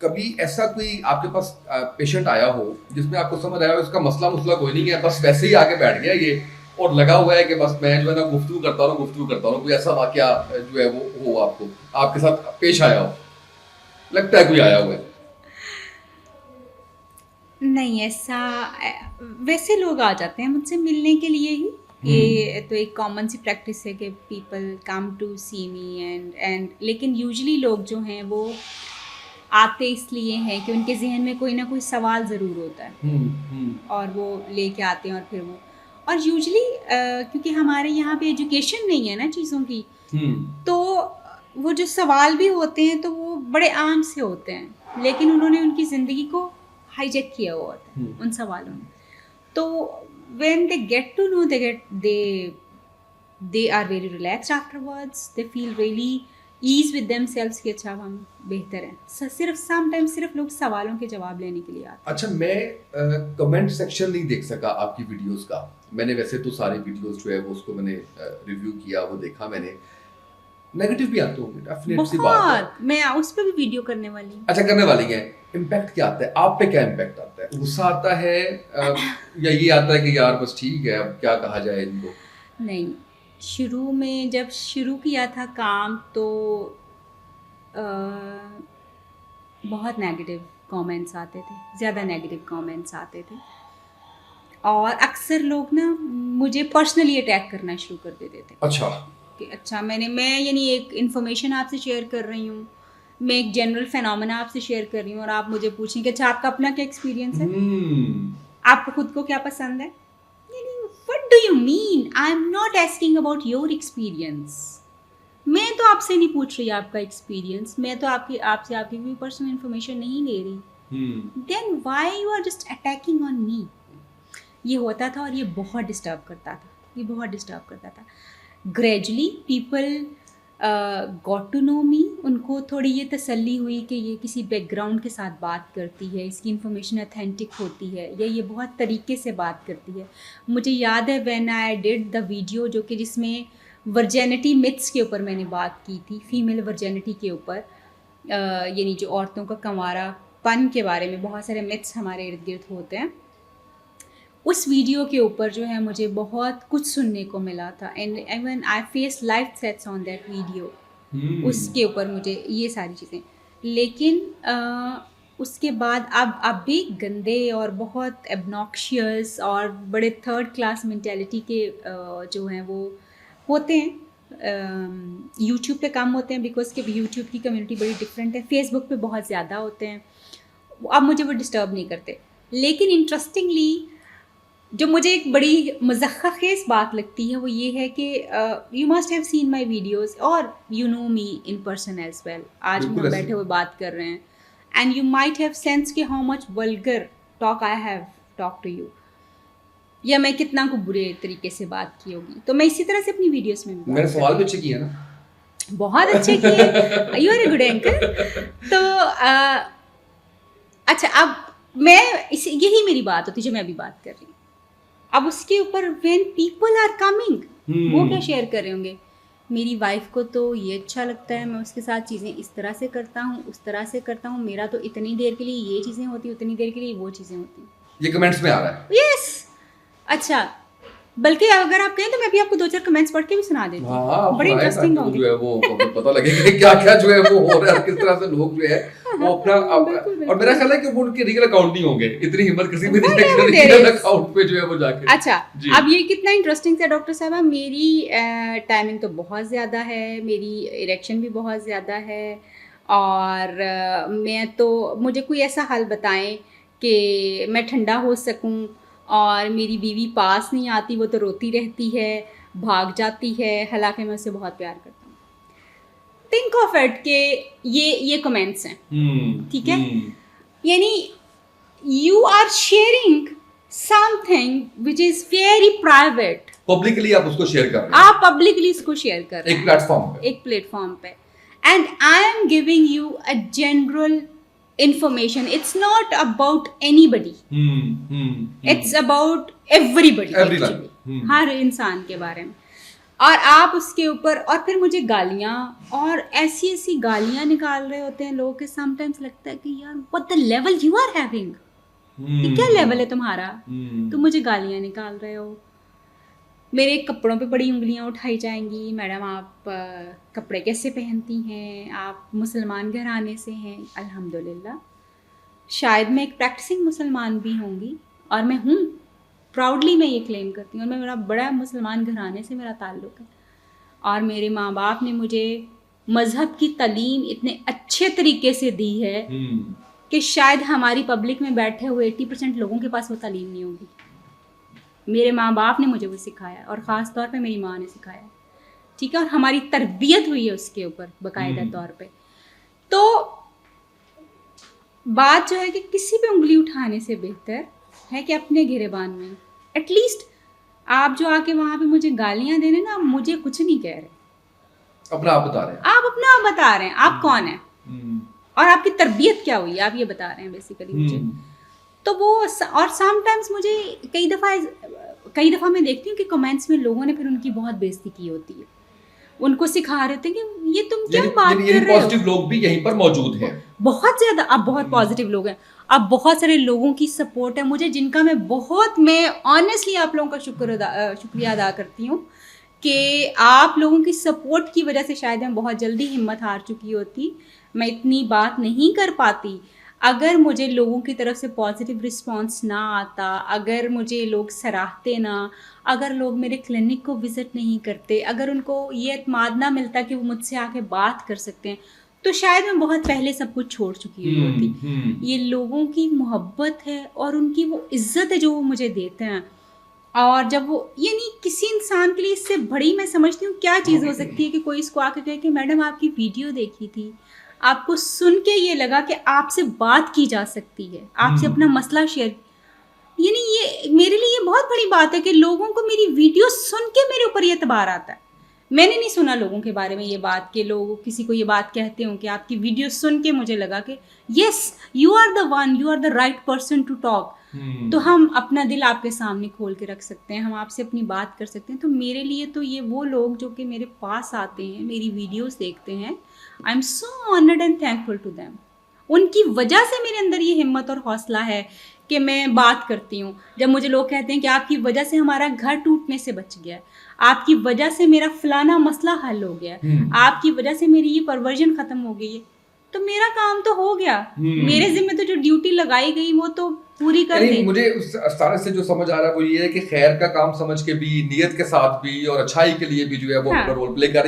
कभी ऐसा कोई आपके पास पेशेंट आया हो जिसमें आपको समझ आया हो इसका मसला कोई नहीं है, बस वैसे ही आके बैठ गया ये और लगा हुआ है कि बस मैं जो है ना गुफ्तगू करता हूँ, कोई ऐसा वाकया जो है वो हो आपको आपके साथ पेश आया हो, लगता है कोई आया हुआ है? नहीं ऐसा वैसे लोग आ जाते हैं मुझसे मिलने के लिए ही। हम्म। ये तो एक कॉमन सी प्रैक्टिस है कि people come to see me and लेकिन यूजली लोग जो हैं वो आते इसलिए हैं कि उनके जहन में कोई ना कोई सवाल ज़रूर होता है हम्म। और वो लेके आते हैं और फिर वो और यूजली क्योंकि हमारे यहाँ पे एजुकेशन नहीं है ना चीज़ों की, हम्म। तो वो जो सवाल भी होते हैं तो वो बड़े आम से होते हैं, लेकिन उन्होंने उनकी ज़िंदगी को हाईजैक किया हुआ होता है हम्म। उन सवालों ने। तो when they get to know, they are very relaxed afterwards, they feel really ease with themselves कि अच्छा हम बेहतर हैं। सिर्फ समटाइम्स सिर्फ लोग सवालों के जवाब लेने के लिए आते हैं। अच्छा, मैं कमेंट सेक्शन नहीं देख सका आपकी वीडियोस का। मैंने वैसे तो सारे वीडियोस जो है वो उसको मैंने रिव्यू किया, वो देखा मैंने। नेगेटिव भी आते होंगे, डेफिनेट सी बात है। बहुत, मैं उस पर भी वीडियो करने वाली हूँ। अच्छा, करने वाली है। इम्पैक्ट क्या आता है आप पे? क्या इम्पैक्ट आता है? गुस्सा आता है या ये आता है कि यार बस ठीक है, अब क्या कहा जाए इनको? नहीं, शुरू में जब शुरू किया था काम तो अ, बहुत नेगेटिव कमेंट्स आते थे, ज़्यादा नेगेटिव कमेंट्स आते थे और अक्सर लोग ना मुझे पर्सनली अटैक करना शुरू कर देते थे अच्छा। कि अच्छा मैं यानी एक इन्फॉर्मेशन आपसे शेयर कर रही हूँ, मैं एक जनरल फिनोमेना आपसे शेयर कर रही हूँ और आप मुझे पूछें कि अच्छा आपका अपना क्या एक्सपीरियंस है, हम्म। आपको खुद को क्या पसंद है। यानी what do you mean, I am not asking about your experience. मैं तो आपसे नहीं पूछ रही आपका एक्सपीरियंस, मैं तो आपसे आपकी कोई पर्सनल इन्फॉर्मेशन नहीं ले रही, hmm. Then why you are just attacking on me. ये होता था और ये बहुत डिस्टर्ब करता था, ये बहुत डिस्टर्ब करता था। Gradually people got to know me, उनको थोड़ी ये तसल्ली हुई कि ये किसी बैकग्राउंड के साथ बात करती है, इसकी इन्फॉर्मेशन अथेंटिक होती है या ये बहुत तरीके से बात करती है। मुझे याद है when I did the video जो कि जिसमें वर्जेनिटी मिथ्स के ऊपर मैंने बात की थी, फीमेल वर्जेनिटी के ऊपर, यानी जो औरतों का कंवारापन के बारे में बहुत सारे मिथ्स हमारे इर्द गिर्द होते हैं। उस वीडियो के ऊपर जो है मुझे बहुत कुछ सुनने को मिला था and even I face life threats on that video. उसके ऊपर मुझे ये सारी चीज़ें, लेकिन उसके बाद अब भी गंदे और बहुत एबनॉक्शियस और बड़े थर्ड क्लास मेंटालिटी के जो हैं वो होते हैं। यूट्यूब पे कम होते हैं बिकॉज कि यूट्यूब की कम्युनिटी बड़ी डिफरेंट है, फेसबुक पे बहुत ज़्यादा होते हैं। अब मुझे वो डिस्टर्ब नहीं करते, लेकिन इंटरेस्टिंगली जो मुझे एक बड़ी मज़ाक़-ख़ेज़ बात लगती है वो ये है कि you must have seen my videos और you know me in person as well. आज भी बिल्कुल हम ऐसे। बैठे हुए बात कर रहे हैं and you might have sense कि how much vulgar talk I have talk to you, या मैं कितना को बुरे तरीके से बात की होगी। तो मैं इसी तरह से अपनी वीडियोस में भी मैंने बात सवाल भी करती अच्छे किए ना। हूँ। बहुत अच्छे किए, you are a good anchor. तो अच्छा, अब मैं यही मेरी बात होती जो मैं अभी बात कर रही हूँ। अब उसके ऊपर व्हेन पीपल आर कमिंग, वो क्या शेयर कर रहे होंगे, मेरी वाइफ को तो ये अच्छा लगता है, मैं उसके साथ चीज़ें इस तरह से करता हूँ, उस तरह से करता हूँ, मेरा तो इतनी देर के लिए ये चीज़ें होती, उतनी देर के लिए वो चीज़ें होती। ये कमेंट्स में आ रहा है। यस। अच्छा, बल्कि अगर आप कहें तो मैं भी आपको 2-4 कमेंट्स पढ़ के भी सुना देती हाँ हूँ, हाँ, आप बड़े सुनाएं इंटरेस्टिंग ताकि वो होंगे। जो है वो पता लगे कि क्या क्या जो है वो हो रहा है, किस तरह से लोग जो है वो अपना बिल्कुल, और बिल्कुल। मेरा ख्याल है कि वो उनके रियल अकाउंट नहीं होंगे, इतनी हिम्मत किसी भी नहीं है Whatever कि there रियल is। अकाउंट पे जो है वो जाके। अच्छा, जी। अब ये कितना इंटरेस्टिंग था डॉक्टर साहब, मेरी टाइमिंग तो बहुत ज़्यादा है, मेरी इरेक्शन भी बहुत ज़्यादा है और मैं तो मुझे कोई ऐसा हल बताएं कि मैं ठंडा हो सकूं और मेरी बीवी पास नहीं आती, वो तो रोती रहती है, भाग जाती है, हालांकि मैं उससे बहुत प्यार करता हूँ। थिंक ऑफ इट के ये कमेंट्स हैं, ठीक है, यानी you are sharing something which is very private, publicly आप उसको शेयर कर रहे हैं आप पब्लिकली इसको शेयर कर रहे एक हैं प्लेटफॉर्म पे। एक प्लेटफॉर्म पे, and I am giving you a general information, it's not about anybody, it's about everybody Everyone. actually, हर इंसान के बारे में। और आप उसके ऊपर, और फिर मुझे गालियाँ, और ऐसी ऐसी गालियाँ निकाल रहे होते हैं लोग कि समटाइम्स लगता है कि यार what the level you are having, ये क्या लेवल है तुम्हारा, तुम मुझे गालियाँ निकाल रहे हो। मेरे कपड़ों पे बड़ी उंगलियां उठाई जाएंगी, मैडम आप कपड़े कैसे पहनती हैं, आप मुसलमान घराने से हैं। अल्हम्दुलिल्लाह, शायद मैं एक प्रैक्टिसिंग मुसलमान भी होंगी, और मैं हूँ, प्राउडली मैं ये क्लेम करती हूँ, और मैं, मेरा बड़ा मुसलमान घराने से मेरा ताल्लुक़ है। और मेरे माँ बाप ने मुझे मज़हब की तालीम इतने अच्छे तरीके से दी है कि शायद हमारी पब्लिक में बैठे हुए 80% लोगों के पास वो तालीम नहीं होगी। मेरे माँ बाप ने मुझे वो सिखाया, और ख़ास तौर पे मेरी माँ ने सिखाया, ठीक है, और हमारी तरबियत हुई है उसके ऊपर बाकायदा तौर पे। तो बात जो है कि किसी पे उंगली उठाने से बेहतर है कि अपने गिरेबान में एटलीस्ट आप जो आके वहाँ पे मुझे गालियाँ दे रहे हैं ना, आप मुझे कुछ नहीं कह रहे, अपना आप बता रहे हैं, आप अपना आप बता रहे हैं आप कौन है और आपकी तरबियत क्या हुई है, आप ये बता रहे हैं बेसिकली मुझे। तो वो, और समटाइम्स मुझे कई दफ़ा मैं देखती हूँ कि कमेंट्स में लोगों ने फिर उनकी बहुत बेइज्जती की होती है, उनको सिखा रहे होते हैं कि ये तुम क्या बात कर रहे हो। पॉजिटिव लोग भी यहीं पर मौजूद हैं, बहुत ज़्यादा, अब बहुत पॉजिटिव लोग हैं, अब बहुत सारे लोगों की सपोर्ट है मुझे, जिनका मैं ऑनेस्टली आप लोगों का शुक्रिया अदा करती हूँ कि आप लोगों की सपोर्ट की वजह से शायद मैं बहुत जल्दी हिम्मत हार चुकी होती, मैं इतनी बात नहीं कर पाती अगर मुझे लोगों की तरफ से पॉजिटिव रिस्पांस ना आता, अगर मुझे लोग सराहते ना, अगर लोग मेरे क्लिनिक को विज़िट नहीं करते, अगर उनको ये एतमाद ना मिलता कि वो मुझसे आके बात कर सकते हैं, तो शायद मैं बहुत पहले सब कुछ छोड़ चुकी हुई होती। ये लोगों की मोहब्बत है और उनकी वो इज़्ज़त है जो वो मुझे देते हैं, और जब वो, ये नहीं, किसी इंसान के लिए इससे बड़ी मैं समझती हूँ क्या चीज़ हो सकती है कि कोई इसको आके कहे कि मैडम आपकी वीडियो देखी थी, आपको सुन के ये लगा कि आपसे बात की जा सकती है, आपसे अपना मसला शेयर, यानी ये मेरे लिए ये बहुत बड़ी बात है कि लोगों को मेरी वीडियो सुन के मेरे ऊपर ये एतबार आता है। मैंने नहीं सुना लोगों के बारे में ये बात कि लोग किसी को ये बात कहते हों कि आपकी वीडियो सुन के मुझे लगा कि yes you are the one, you are the right person to talk, तो हम अपना दिल आपके सामने खोल के रख सकते हैं, हम आपसे अपनी बात कर सकते हैं। तो मेरे लिए तो ये वो लोग जो कि मेरे पास आते हैं, मेरी वीडियोस देखते हैं, I am so honoured and thankful to them. उनकी वजह से मेरे अंदर ये हिम्मत और हौसला है कि मैं बात करती हूँ। जब मुझे लोग कहते हैं कि आपकी वजह से हमारा घर टूटने से बच गया, आपकी वजह से मेरा फलाना मसला हल हो गया, आपकी वजह से मेरी ये परवर्जन ख़त्म हो गई है, तो मेरा काम तो हो गया, मेरे ज़िम्मे तो जो ड्यूटी लगाई गई वो तो पूरी कर दी। मुझे उस सारे से जो समझ आ रहा है वो ये है कि खैर का काम समझ के भी, नियत के साथ भी और अच्छाई के लिए भी जो है वो अपना रोल प्ले कर रही है।